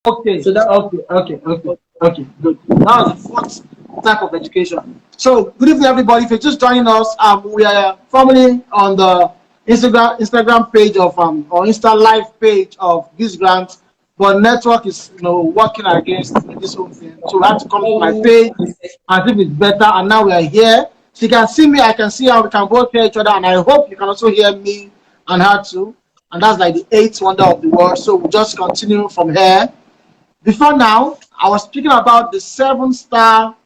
Okay, So that okay, good. That was the fourth type of education. So, good evening, everybody. If you're just joining us, we are formally on the Instagram page of or Insta Live page of this grant, but network is working against this whole thing. So we have to come to my page and if it's better. And now we are here. She can see me, I can see her. We can both hear each other, and I hope you can also hear me and her too. And that's like the eighth wonder of the world. So we'll just continue from here. Before now, I was speaking about the 7-star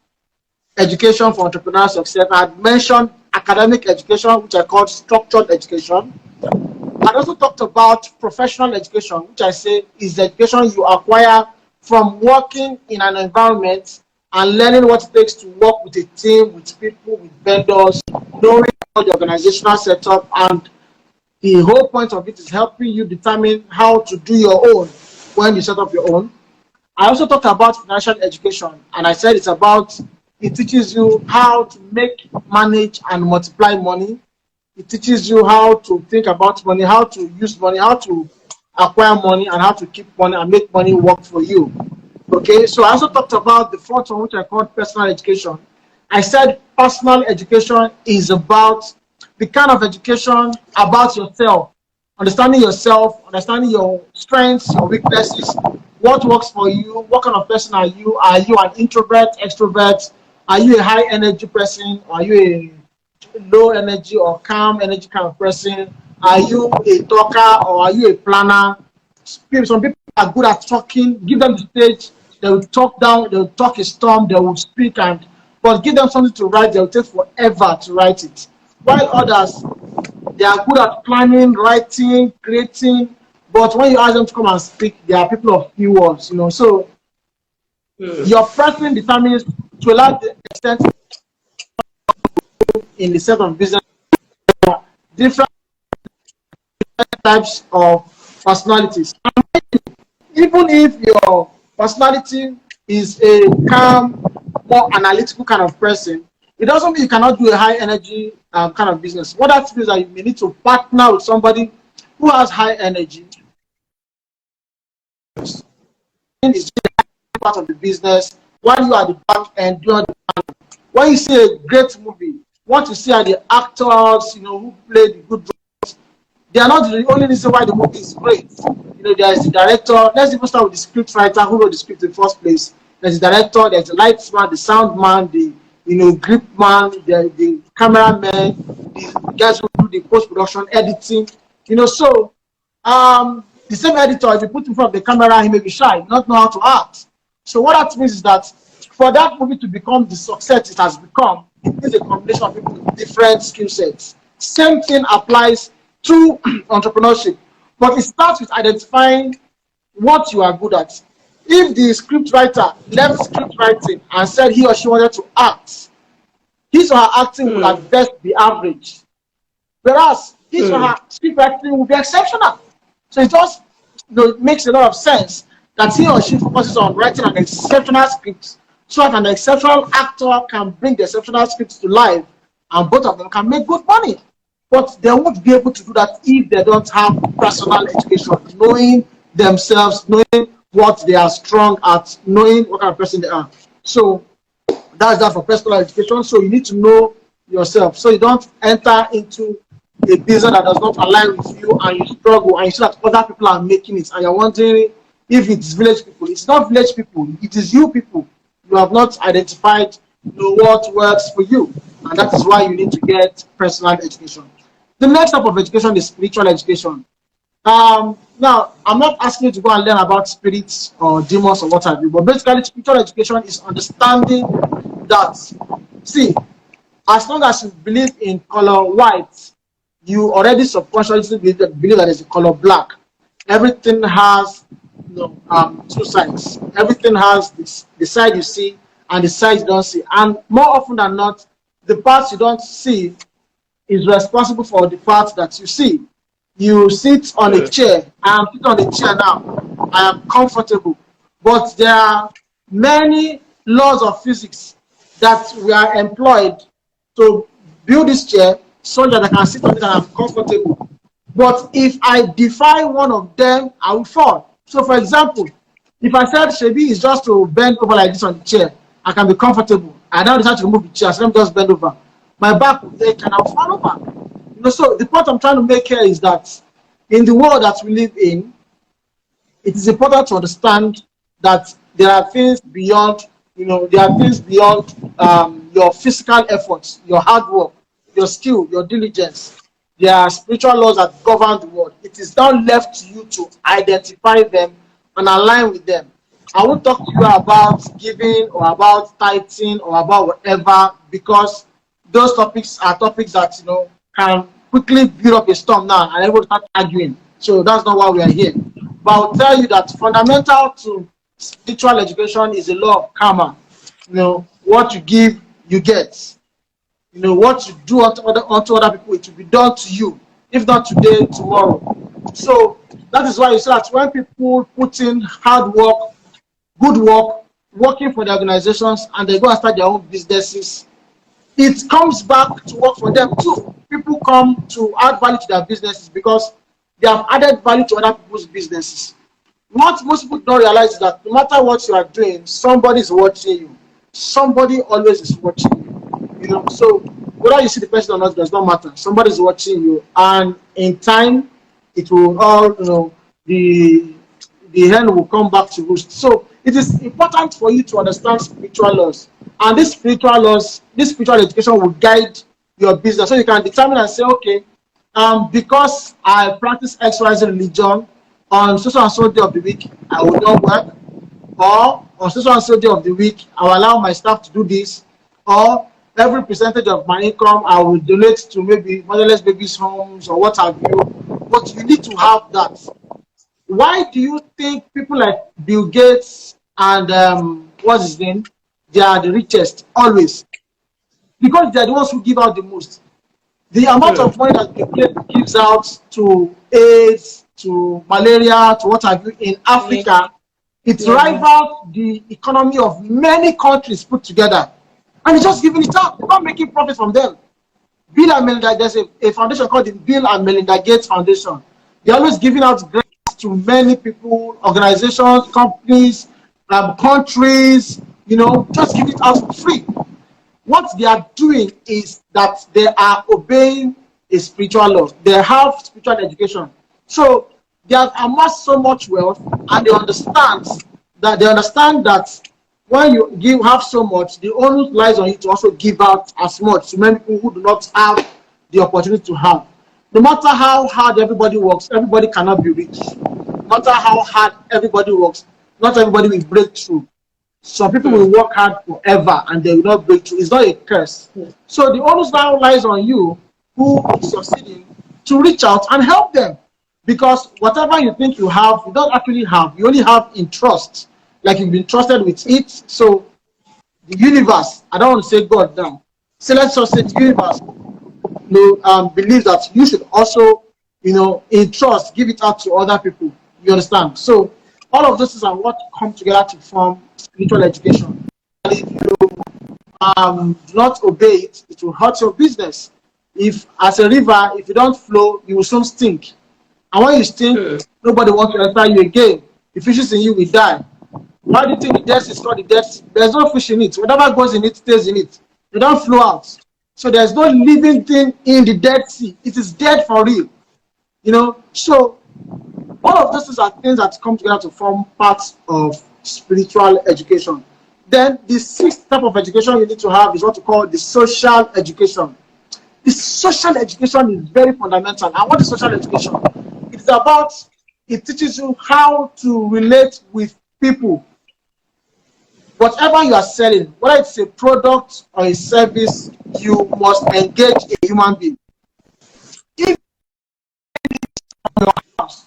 education for entrepreneurial success. I had mentioned academic education, which I call structured education. I also talked about professional education, which I say is the education you acquire from working in an environment and learning what it takes to work with a team, with people, with vendors, knowing the organizational setup, and the whole point of it is helping you determine how to do your own when you set up your own. I also talked about financial education, and I said it teaches you how to make, manage, and multiply money. It teaches you how to think about money, how to use money, how to acquire money, and how to keep money and make money work for you. Okay, so I also talked about the fourth one, which I called personal education. I said personal education is about the kind of education about yourself, understanding your strengths, your weaknesses, what works for you, what kind of person are you? Are you an introvert, extrovert? Are you a high energy person? Are you a low energy or calm energy kind of person? Are you a talker or are you a planner? Some people are good at talking. Give them the stage, they will talk down, they will talk a storm, they will speak, but give them something to write, they will take forever to write it. While others, they are good at planning, writing, creating, but when you ask them to come and speak, they are people of few words, So your person determines to a large extent in the set of business different types of personalities. Even if your personality is a calm, more analytical kind of person, it doesn't mean you cannot do a high energy kind of business. What that means is that you may need to partner with somebody who has high energy. Is part of the business while you are the back end doing the planning. When you see a great movie, what you see are the actors, who play the good roles. They are not the only reason why the movie is great. There is the director. Let's even start with the script writer who wrote the script in the first place. There's the director, there's the lights man, the sound man, the grip man, the cameraman, the guys who do the post production editing. So the same editor, if you put him in front of the camera, he may be shy, not know how to act. So what that means is that for that movie to become the success it has become, it needs a combination of people with different skill sets. Same thing applies to entrepreneurship, but it starts with identifying what you are good at. If the script writer left script writing and said he or she wanted to act, his or her acting will at best be average, whereas his or her script writing will be exceptional. So it just makes a lot of sense that he or she focuses on writing an exceptional script so that an exceptional actor can bring the exceptional script to life and both of them can make good money. But they won't be able to do that if they don't have personal education, knowing themselves, knowing what they are strong at, knowing what kind of person they are. So that's that for personal education. So you need to know yourself so you don't enter into a business that does not align with you and you struggle and you see that other people are making it and you're wondering if it's village people. It's not village people, it is you people. You have not identified what works for you, and that is why you need to get personal education. The next type of education is spiritual education. Now, I'm not asking you to go and learn about spirits or demons or what have you, but basically spiritual education is understanding that, see, as long as you believe in color white, you already subconsciously believe that there's a color black. Everything has two sides. Everything has the side you see and the side you don't see. And more often than not, the parts you don't see is responsible for the parts that you see. You sit on a chair. I am sitting on a chair now. I am comfortable. But there are many laws of physics that we are employed to build this chair so that I can sit on it and I'm comfortable. But if I defy one of them, I will fall. So for example, If I said Shebi is just to bend over like this on the chair, I can be comfortable. I now decide to remove the chair, so let me just bend over. My back will ache and I'll fall over. So the point I'm trying to make here is that in the world that we live in, it is important to understand that there are things beyond, there are things beyond your physical efforts, your hard work, your skill, your diligence. There are spiritual laws that govern the world. It is now left to you to identify them and align with them. I won't talk to you about giving or about tithing or about whatever, because those topics are topics that can quickly build up a storm now and everyone start arguing. So that's not why we are here. But I'll tell you that fundamental to spiritual education is a law of karma. What you give, you get. What you do unto other people, it will be done to you. If not today, tomorrow. So that is why you see that when people put in hard work, good work, working for the organizations, and they go and start their own businesses, it comes back to work for them too. People come to add value to their businesses because they have added value to other people's businesses. What most people don't realize is that no matter what you are doing, somebody is watching you. Somebody always is watching you. So whether you see the person or not does not matter. Somebody is watching you, and in time, it will all the hen will come back to roost. So it is important for you to understand spiritual laws, and these spiritual laws, this spiritual education will guide your business, so you can determine and say, okay, because I practice XYZ religion, on so and so day of the week I will not work, or on so and so day of the week I will allow my staff to do this, or every percentage of my income I will donate to maybe motherless babies' homes or what have you. But you need to have that. Why do you think people like Bill Gates and what's his name, they are the richest always? Because they are the ones who give out the most. The amount of money that Bill Gates gives out to AIDS, to malaria, to what have you in Africa, it rivals the economy of many countries put together. And he's just giving it out. They're not making profit from them. Bill and Melinda, there's a foundation called the Bill and Melinda Gates Foundation. They're always giving out grants to many people, organizations, companies, countries, just give it out for free. What they are doing is that they are obeying a spiritual law. They have spiritual education. So they have amassed so much wealth, and they understand that when you have so much, the onus lies on you to also give out as much to many people who do not have the opportunity to have. No matter how hard everybody works, everybody cannot be rich. No matter how hard everybody works, not everybody will break through. Some people will work hard forever and they will not break through. It's not a curse. So the onus now lies on you, who is succeeding, to reach out and help them. Because whatever you think you have, you don't actually have. You only have in trust. Like you've been trusted with it. So the universe, I don't want to say God now. So let's just say the universe believes that you should also, in trust, give it out to other people. You understand? So all of those are what come together to form spiritual education. And if you do not obey it, it will hurt your business. If as a river, if you don't flow, you will soon stink. And when you stink, nobody wants to enter you again. The fishes in you will die. Why do you think the Dead Sea is called the Dead Sea? There's no fish in it. Whatever goes in it stays in it. They don't flow out. So there's no living thing in the Dead Sea. It is dead for real. So all of these are things that come together to form parts of spiritual education. Then the sixth type of education you need to have is what we call the social education. The social education is very fundamental. And what is social education? It's about, it teaches you how to relate with people. Whatever you are selling, whether it's a product or a service, you must engage a human being. If your house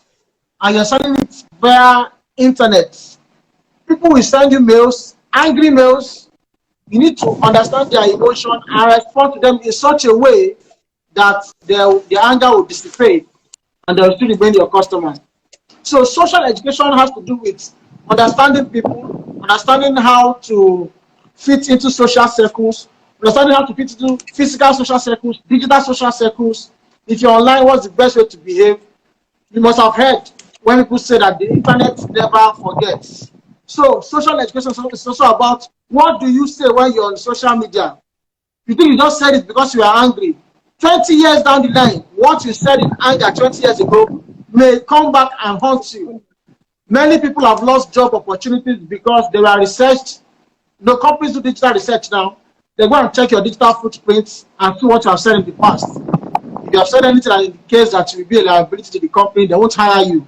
and you're selling it via internet, people will send you mails, angry mails. You need to understand their emotion and respond to them in such a way that their anger will dissipate and they'll still remain your customer. So social education has to do with understanding people, understanding how to fit into social circles, understanding how to fit into physical social circles, digital social circles. If you're online, what's the best way to behave? You must have heard when people say that the internet never forgets. So social education is also about what do you say when you're on social media. You think you just said it because you are angry. 20 years down the line, what you said in anger 20 years ago may come back and haunt you. Many people have lost job opportunities because they were researched. No, companies do digital research now. They go and check your digital footprints and see what you have said in the past. If you have said anything that indicates that you will be a liability to the company, they won't hire you.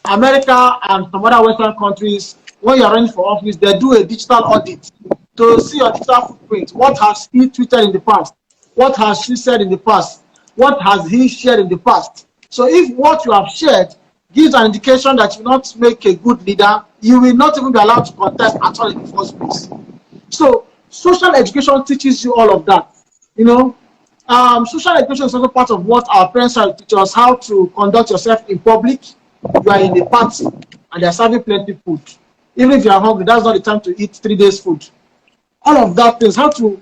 America and some other Western countries, when you're running for office, they do a digital audit to see your digital footprint. What has he tweeted in the past? What has she said in the past? What has he shared in the past? So if what you have shared gives an indication that you will not make a good leader, you will not even be allowed to contest at all in the first place. So social education teaches you all of that. You know, social education is also part of what our parents are teach us, how to conduct yourself in public. You are in a party and they are serving plenty of food. Even if you are hungry, that's not the time to eat 3 days food. All of that things, how to,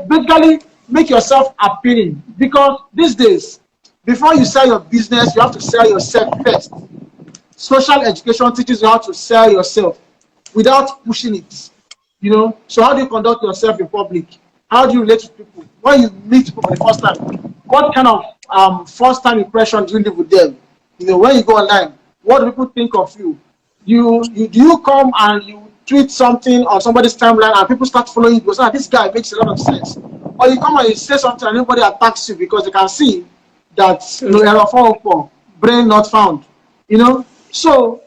basically make yourself appealing. Because these days, before you sell your business, you have to sell yourself first. Social education teaches you how to sell yourself without pushing it. So how do you conduct yourself in public? How do you relate to people? When you meet people for the first time, what kind of first time impression do you leave with them? When you go online, what do people think of you? Do you come and you tweet something on somebody's timeline and people start following you because this guy makes a lot of sense? Or you come and you say something and everybody attacks you because they can see that error 404, brain not found. So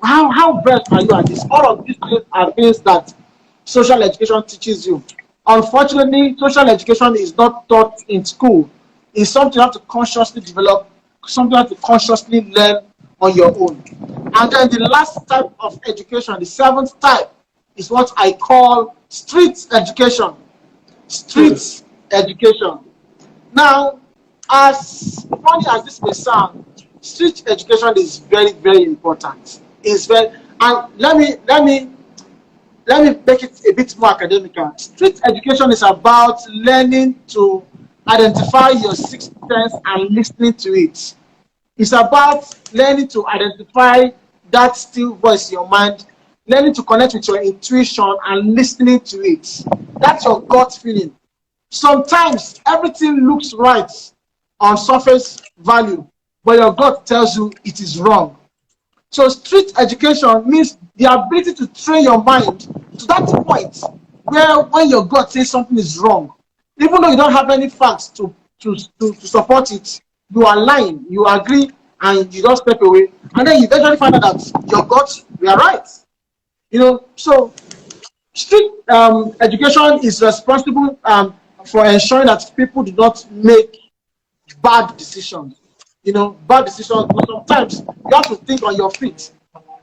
how versed are you at this? All of these things are things that social education teaches you. Unfortunately, social education is not taught in school. It's something you have to consciously develop, something you have to consciously learn on your own. And then the last type of education, the seventh type, is what I call street education. Street education. Now, as funny as this may sound, street education is very, very important. And let me make it a bit more academical. Street education is about learning to identify your sixth sense and listening to it. It's about learning to identify that still voice in your mind, learning to connect with your intuition and listening to it. That's your gut feeling. Sometimes everything looks right on surface value, but your gut tells you it is wrong. So street education means the ability to train your mind to that point where when your gut says something is wrong, even though you don't have any facts to support it, you align, you agree, and you just step away, and then you eventually find out that your gut were right. So street education is responsible for ensuring that people do not make bad decisions. Bad decisions, but sometimes you have to think on your feet,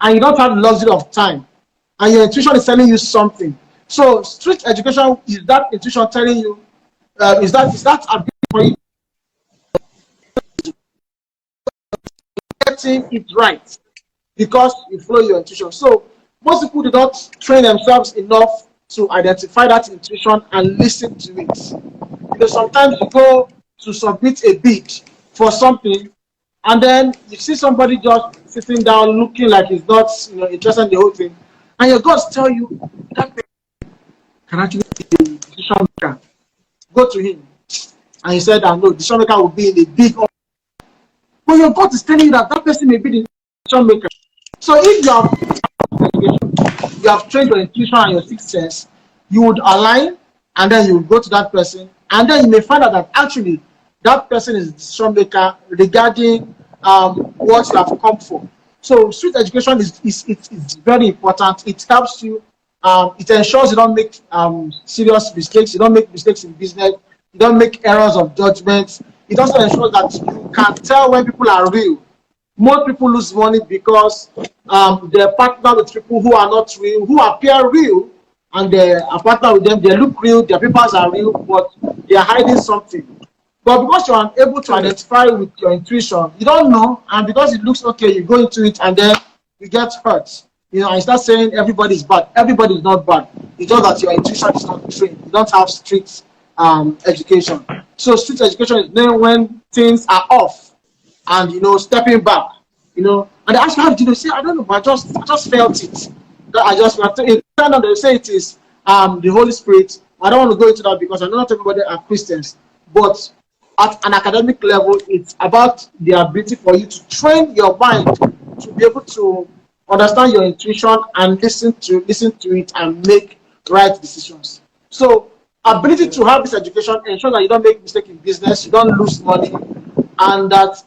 and you don't have the luxury of time, and your intuition is telling you something. So street education is that intuition telling you, is that ability for you getting it right because you follow your intuition. So most people do not train themselves enough to identify that intuition and listen to it. Sometimes you go to submit a bid for something, and then you see somebody just sitting down looking like he's not interested in the whole thing, and your guts tell you that person can actually be the decision maker. Go to him, and he said that no, the decision maker will be in a big office. But your gut is telling you that person may be the decision maker. So if you have trained your intuition and your sixth sense, you would align, and then you would go to that person, and then you may find out that actually that person is the decision maker regarding what you have come for. So street education is very important. It helps you. It ensures you don't make serious mistakes. You don't make mistakes in business. You don't make errors of judgment. It also ensures that you can tell when people are real. Most people lose money because they partner with people who are not real, who appear real, and they are partner with them. They look real, their papers are real, but they are hiding something. But because you're unable to identify with your intuition, you don't know, and because it looks okay, you go into it, and then you get hurt. And you start saying everybody is bad. Everybody is not bad. It's just that your intuition is not trained. You don't have street education. So street education is knowing when things are off, and stepping back. And they ask me, how did you know? Say, I don't know, but I just felt it. I just felt it. They say it is the Holy Spirit. I don't want to go into that because I know not everybody are Christians. But at an academic level, it's about the ability for you to train your mind to be able to understand your intuition and listen to it and make right decisions. So ability to have this education ensures that you don't make mistake in business, you don't lose money, and that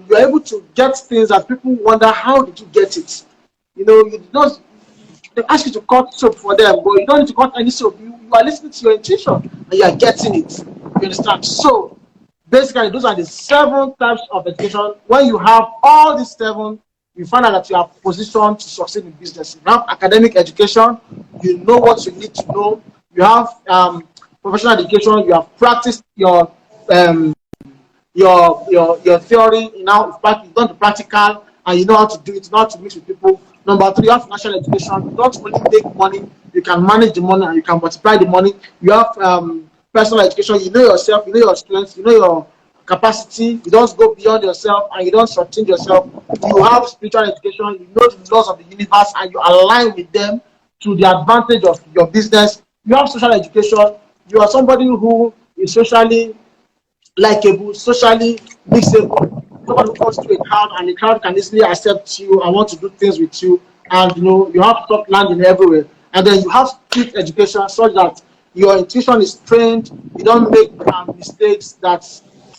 you're able to get things that people wonder, how did you get it? You know, you don't, they ask you to cut soap for them, but you don't need to cut any soap. You are listening to your intuition and you are getting it. You understand? So basically, those are the 7 types of education. When you have all these 7, you find out that you are positioned to succeed in business. You have academic education, you know what you need to know. You have professional education, you have practiced your theory. Now you've done the practical and you know how to do it, not to mix with people. Number 3, you have financial education. You don't only make money, you can manage the money and you can multiply the money. You have personal education. You know yourself, you know your strengths, you know your capacity. You don't go beyond yourself and you don't shortchange yourself. You have spiritual education. You know the laws of the universe and you align with them to the advantage of your business. You have social education. You are somebody who is socially likable, socially mixable. Someone who comes to a crowd and the crowd can easily accept you and want to do things with you. And you know, you have top landing everywhere. And then you have street education such that your intuition is trained. You don't make mistakes that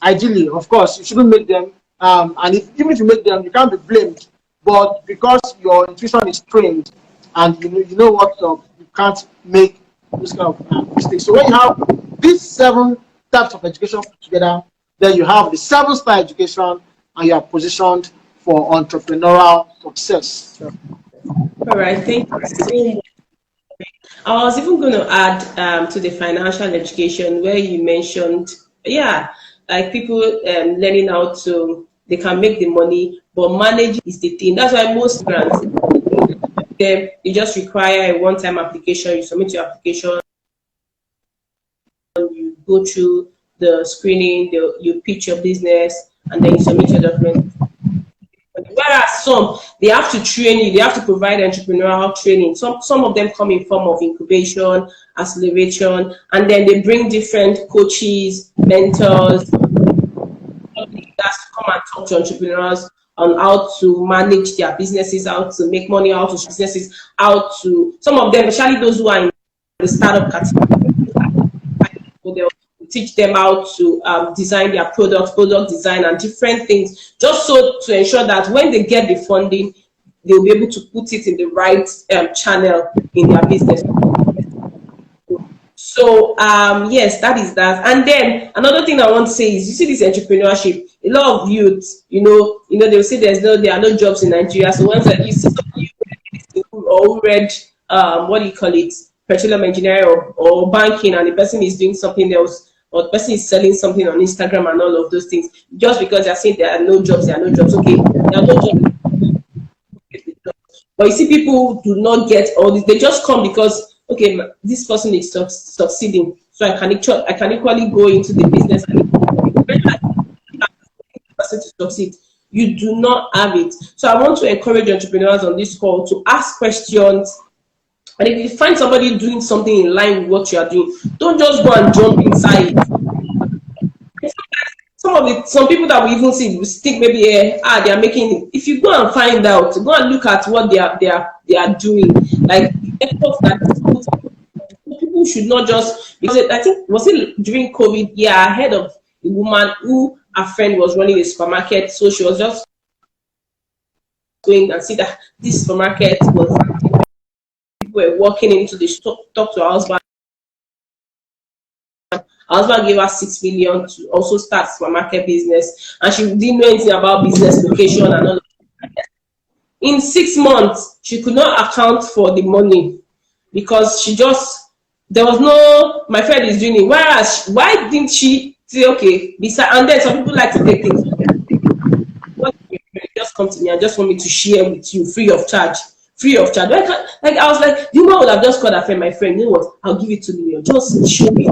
ideally, of course, you shouldn't make them. And even if you make them, you can't be blamed. But because your intuition is trained and you know what you can't make this kind of mistakes. So when you have these 7 types of education put together, then you have the 7-star education and you are positioned for entrepreneurial success. All right, thank you so much. I was even going to add to the financial education where you mentioned, like people learning how to, they can make the money, but manage is the thing. That's why most grants, you just require a one-time application, you submit your application, you go through the screening, you pitch your business, and then you submit your documents. Whereas some, they have to train you, they have to provide entrepreneurial training. Some of them come in form of incubation, acceleration, and then they bring different coaches, mentors, leaders to come and talk to entrepreneurs on how to manage their businesses, how to make money out of businesses, some of them, especially those who are in the startup category, they'll teach them how to design their product design and different things, just so to ensure that when they get the funding, they'll be able to put it in the right channel in their business. So yes, that is that. And then another thing I want to say is, you see this entrepreneurship, a lot of youth, they'll say there are no jobs in Nigeria. So once you see somebody who read what do you call it, petroleum engineering or banking, and the person is doing something else, or the person is selling something on Instagram and all of those things, just because they're saying there are no jobs. Okay, there are no jobs. But you see, people do not get all this. They just come because, okay, this person is succeeding, so I can equally go into the business and person to succeed. You do not have it. So I want to encourage entrepreneurs on this call to ask questions. And if you find somebody doing something in line with what you are doing, don't just go and jump inside. Some people that we even see, we think maybe they are making it. If you go and find out, go and look at what they are doing. Like people should not just, because I think, was it during COVID? Yeah, I heard of a woman who a friend was running a supermarket, so she was just going and see that this supermarket was, people were walking into the store, talk to her husband. Her husband gave her 6 million to also start supermarket business, and she didn't know anything about business location and all of that. In 6 months, she could not account for the money because there was no, my friend is doing it. Whereas, why didn't she say, okay, and then some people like to take things. Just come to me and just want me to share with you free of charge. Like I was like, the woman would have just called her friend, my friend, you know what? I'll give you 2 million. Just show me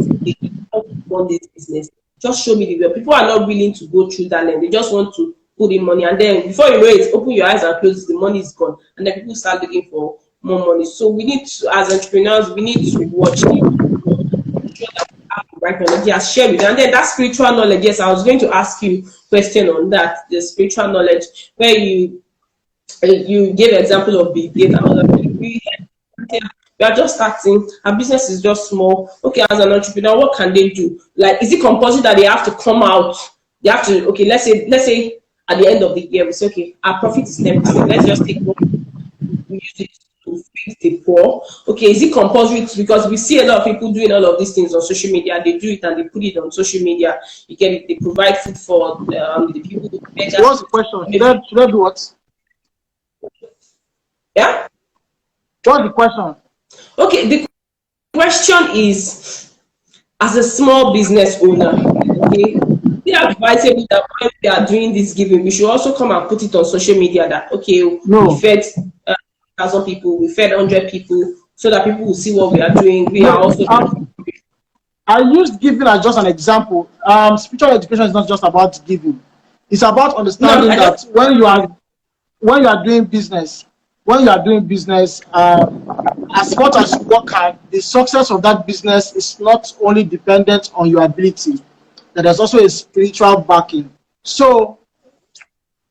how to run this business. Just show me the way. People are not willing to go through that lane. They just want to put in money, and then before you know it, open your eyes and close, the money is gone, and then people start looking for more money. So we need to, as entrepreneurs, we need to watch it, ensure that we have the right knowledge, yes, share with you. And then that spiritual knowledge, yes, I was going to ask you question on that, the spiritual knowledge, where you gave example of Bill Gates and other people. We are just starting, our business is just small. Okay, as an entrepreneur, what can they do? Like, is it compulsory that they have to come out? They have to, okay, let's say at the end of the year, we say, okay, our profit is 10%. Let's just take one, we use it to feed the poor. Okay, is it compulsory? Because we see a lot of people doing all of these things on social media. They do it and they put it on social media. You get it, they provide food for the people who beg. What's the question? Should I do what? Yeah? What's the question? Okay, the question is, as a small business owner, okay, they are advisable that when we are doing this giving, we should also come and put it on social media that, okay, No. we fed 1,000 people, we fed 100 people, so that people will see what we are doing. We are also. I used giving as just an example. Spiritual education is not just about giving; it's about understanding that when you are doing business, as much as you work hard, the success of that business is not only dependent on your ability, that there's also a spiritual backing. So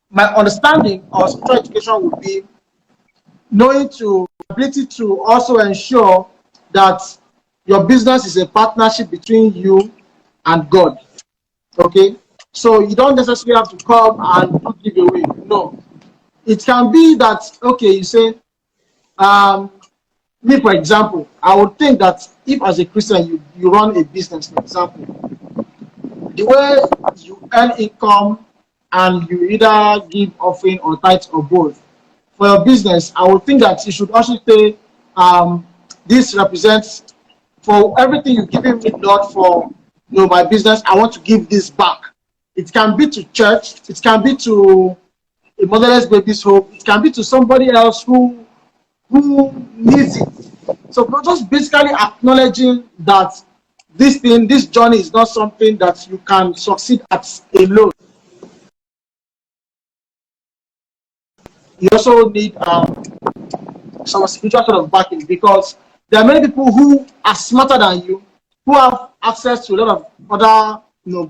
my understanding of spiritual education would be knowing to ability to also ensure that your business is a partnership between you and God. Okay, so you don't necessarily have to come and give away. No, it can be that, okay, you say, me, for example, I would think that if as a Christian you run a business, for example, the way you earn income and you either give offering or tithe or both, for your business, I would think that you should also say, this represents, for everything you've given me, Lord, for my business, I want to give this back. It can be to church, it can be to a motherless baby's home, it can be to somebody else who needs it. So we're just basically acknowledging that this journey is not something that you can succeed at alone. You also need some spiritual sort of backing, because there are many people who are smarter than you, who have access to a lot of other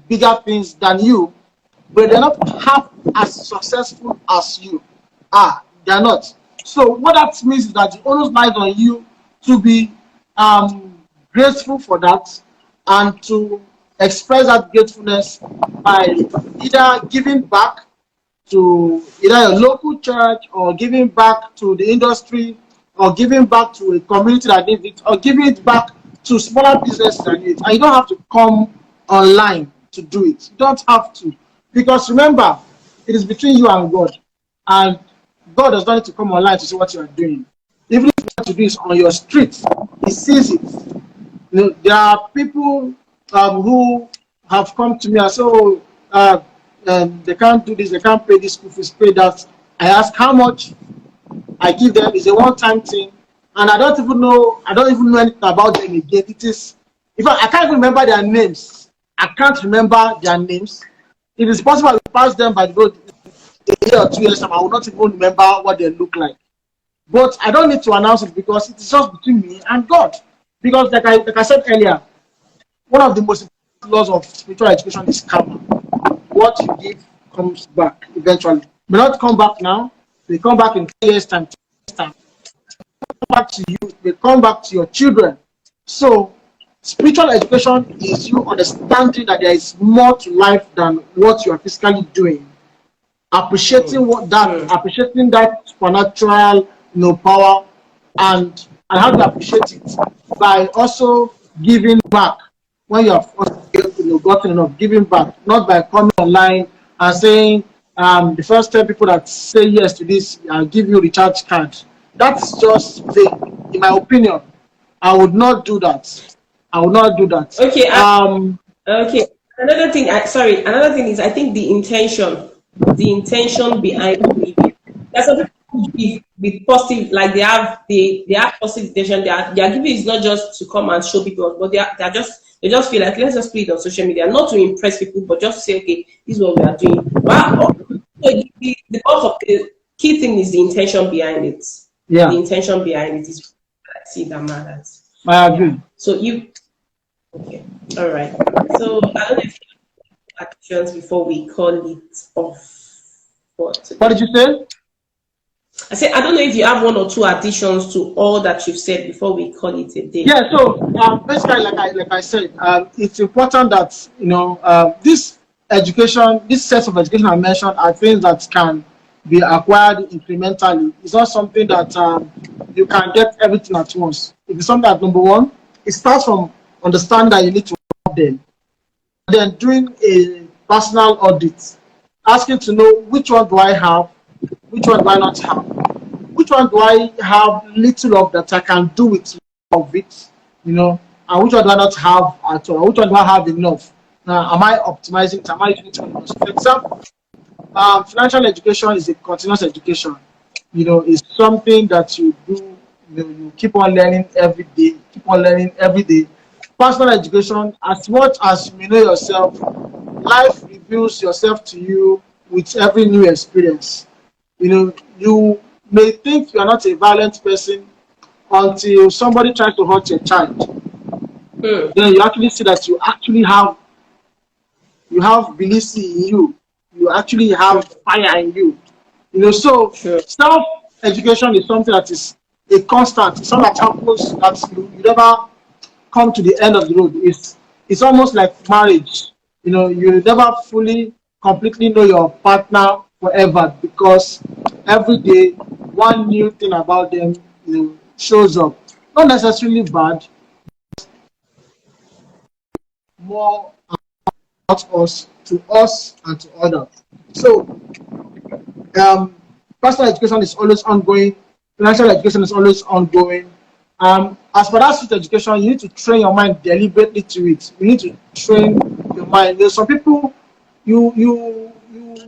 bigger things than you, but they're not half as successful as you are. They're not. So what that means is that the onus lies on you to be grateful for that, and to express that gratefulness by either giving back to either your local church, or giving back to the industry, or giving back to a community that needs it, or giving it back to smaller businesses that need it. And you don't have to come online to do it. You don't have to, because remember, it is between you and God, and God does not need to come online to see what you are doing. Even if what you do is on your street, He sees it. There are people who have come to me and say, oh, they can't do this, they can't pay this school fees, pay that. I ask how much, I give them. It's a one-time thing, and I don't even know anything about them again. It is, in fact, I can't even remember their names. I can't remember their names. It is possible I pass them by the road a year or 2 years time, I will not even remember what they look like. But I don't need to announce it, because it is just between me and God. Because like I said earlier, one of the most important laws of spiritual education is karma. What you give comes back eventually. It may not come back now, it will come back in 10 years time, 2 years time. It will come back to you, it will come back to your children. So spiritual education is you understanding that there is more to life than what you are physically doing. Appreciating appreciating that supernatural power, and how to appreciate it by also giving back when you have gotten enough, giving back, not by coming online and saying the first 10 people that say yes to this, I'll give you recharge card. That's just vague, in my opinion. I would not do that. I would not do that. Okay. Okay. Another thing is, I think the intention behind giving. There's some people who give with positive, like they have positive intention. Their giving is not just to come and show people, but they just feel like, let's just put it on social media, not to impress people, but just to say, okay, this is what we are doing. Wow. So also the key thing is the intention behind it. Yeah, The intention behind it is what I see that matters. I Yeah. agree. So you okay? All right. So I don't know if you have actions before we call it off for What today. did you say? I said I don't know if you have one or two additions to all that you've said before we call it a day. Yeah, so basically, like I said, it's important that this education, this set of education I mentioned, are things that can be acquired incrementally. It's not something that you can get everything at once. It is something that number one, it starts from understanding that you need to have them, then doing a personal audit, asking to know which one do I have, which one do I not have, which one do I have little of that I can do with of it, and which one do I not have at all, which one do I have enough. Now, am I optimizing it? Am I using it enough? So for example, financial education is a continuous education. It's something that you do, you keep on learning every day, keep on learning every day. Personal education, as much as you may know yourself, life reveals yourself to you with every new experience. You may think you are not a violent person until somebody tries to hurt your child. Hmm. Then you actually see that you have beliefs in you. You actually True. have fire in you. So True. self education is something that is a constant. It's something that happens that you never come to the end of the road. It's almost like marriage. You never fully completely know your partner forever, because every day one new thing about them shows up. Not necessarily bad, more about us and to others. So um, personal education is always ongoing, financial education is always ongoing. As for that street education, you need to train your mind deliberately to it. You need to train your mind. There's some people, you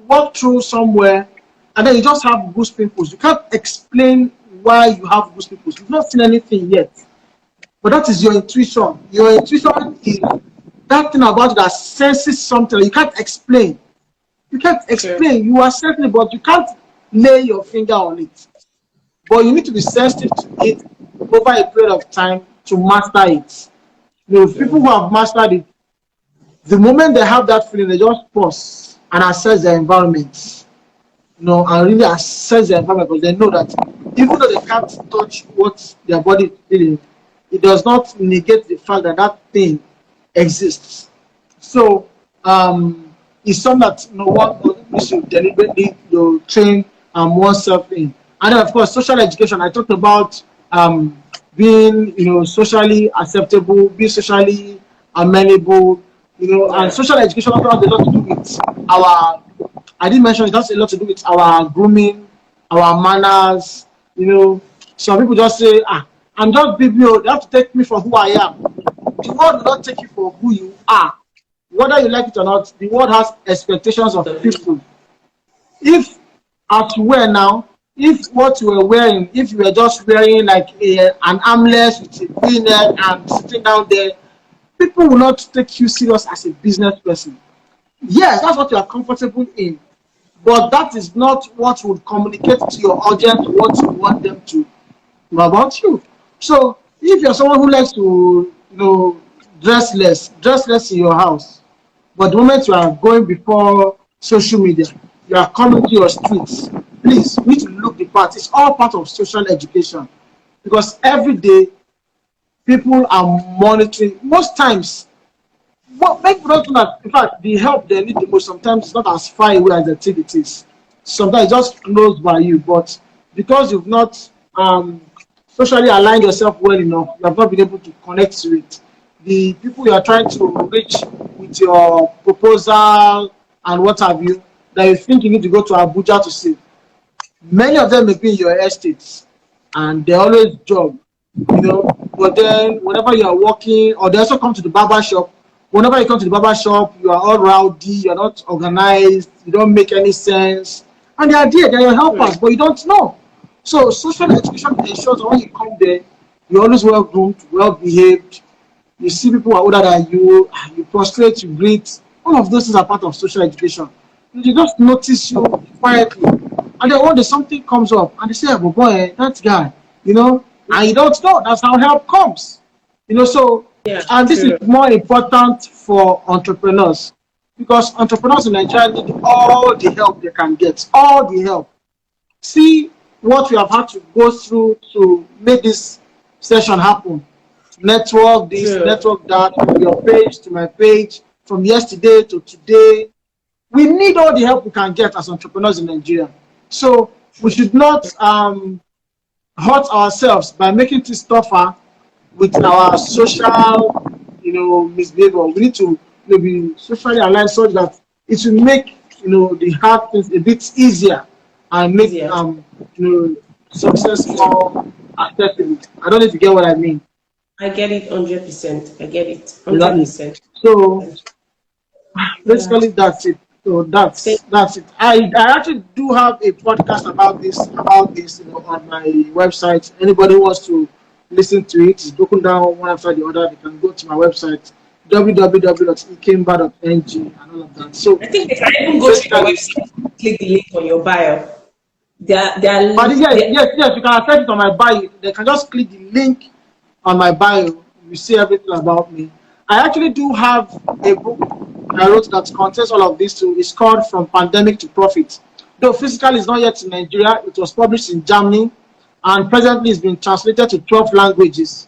walk through somewhere and then you just have goose pimples. You can't explain why you have goose pimples. You've not seen anything yet, but that is your intuition. Your intuition is that thing about you that senses something that you can't explain. You can't True. explain. You are certain, but you can't lay your finger on it. But you need to be sensitive to it over a period of time to master it. People True. who have mastered it, the moment they have that feeling, they just pause and assess their environment. And really assess their environment, because they know that even though they can't touch what their body is feeling, it does not negate the fact that that thing exists. So it's something that one should deliberately train oneself in. And then of course social education. I talked about being socially acceptable, being socially amenable, and Yeah. social education also has a lot to do with our. I didn't mention it has a lot to do with our grooming, our manners. Some people just say, I'm just BBO. They have to take me for who I am. The world will not take you for who you are. Whether you like it or not, the world has expectations of So, people. If, as you were now, if what you were wearing, if you were just wearing like an armless with a v-neck and sitting down there, people will not take you serious as a business person. Yes, that's what you are comfortable in, but that is not what would communicate to your audience what you want them to know about you. So if you're someone who likes to, dress less in your house, but the moment you are going before social media, you are coming to your streets, please, we need to look the part. It's all part of social education, because every day people are monitoring. Most times, what make people don't know that, in fact, the help they need the most sometimes is not as far away as they think it is. Sometimes it's just close by you, but because you've not socially aligned yourself well enough, you have not been able to connect to it. The people you are trying to reach with your proposal and what have you, that you think you need to go to Abuja to see, many of them may be in your estates and they always job, but then whenever you are working, or they also come to the barber shop, whenever you come to the barber shop, you are all rowdy, you're not organized, you don't make any sense, and they are there, they're your helpers, but you don't know. So social education ensures that when you come there, you're always well groomed, well behaved. You see people who are older than you prostrate, you greet. All of those things are part of social education. You just notice you quietly, And then one day something comes up and they say, oh boy, that guy, you know, and you don't know. That's how help comes. You know, so, Yeah, and this is true. more important for entrepreneurs because entrepreneurs in Nigeria need all the help they can get, all the help. See what we have had to go through to make this session happen. Network this, True. network that, from your page to my page, from yesterday to today. We need all the help we can get as entrepreneurs in Nigeria. So we should not hurt ourselves by making things tougher with our social, misbehavior. We need to maybe socially align so that it will make the hard things a bit easier and make Easier. success more accessible. I don't know if you get what I mean. I get it 100%. I get it Exactly. 100%. So Yeah. basically that's it. So Thank that's it. I actually do have a podcast about this on my website. Anybody who wants to listen to it, it's broken down one after the other. They can go to my website www.ikemba.ng and all of that. So I think they can even go to your basically, website, click the link on your bio. but yes, They yes, yes, you can access it on my bio. They can just click the link on my bio. You see everything about me. I actually do have a book I wrote that contains all of this too. It's called From Pandemic to Profit. Though physically it's not yet in Nigeria, it was published in Germany and presently it's been translated to 12 languages.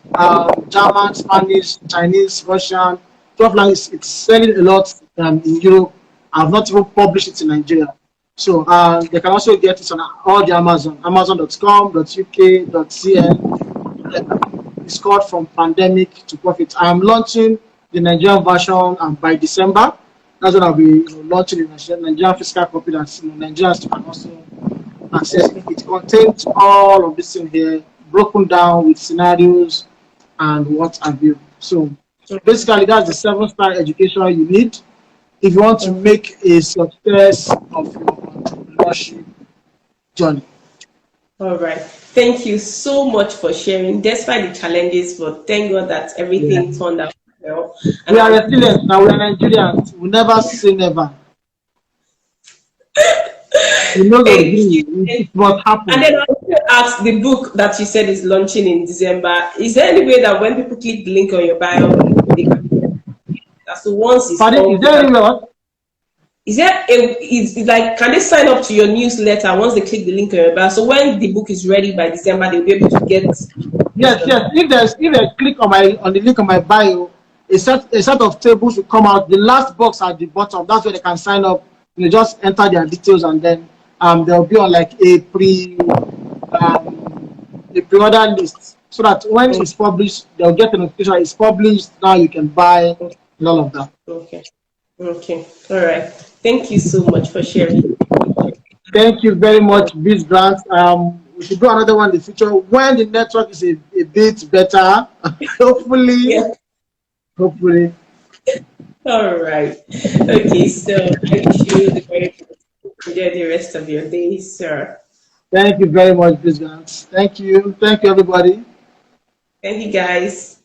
German, Spanish, Chinese, Russian, 12 languages. It's selling a lot in Europe. I've not even published it in Nigeria. So they can also get it on all the Amazon, amazon.com.uk.cn. It's called From Pandemic to Profit. I'm launching the Nigerian version by December. That's when I'll be launching the Nigerian physical copy that Nigerians can also access. It contains all of this in here, broken down with scenarios and what have you. So basically, that's the 7-star education you need if you want to make a success of your entrepreneurship journey. All right. Thank you so much for sharing, despite the challenges, but thank God that Yeah. everything turned out well. We And are I'm resilient now. We are Nigerians. We never say never. We know the thank you. dream. Thank It must And happen. then I want to ask the book that you said is launching in December. Is there any way that when people click the link on your bio, they can, as to once it's Pardon, is up, they there can, any what? is there a, is like, can they sign up to your newsletter once they click the link on your bio? So when the book is ready by December, they'll be able to get Yes, information. yes. If I click on the link on my bio, a set of tables will come out. The last box at the bottom, that's where they can sign up. You just enter their details and then they'll be on like a pre-order list so that when Okay. it's published, they'll get a notification it's published. Now you can buy and all of that. Okay. Okay. All right. Thank you so much for sharing. Thank you very much, Biz Grant. We should do another one in the future when the network is a bit better. hopefully, Yeah. hopefully. All right. Okay. So I wish you the very best. Enjoy the rest of your day, sir. Thank you very much, Biz Grant. Thank you. Thank you, everybody. Thank you, guys.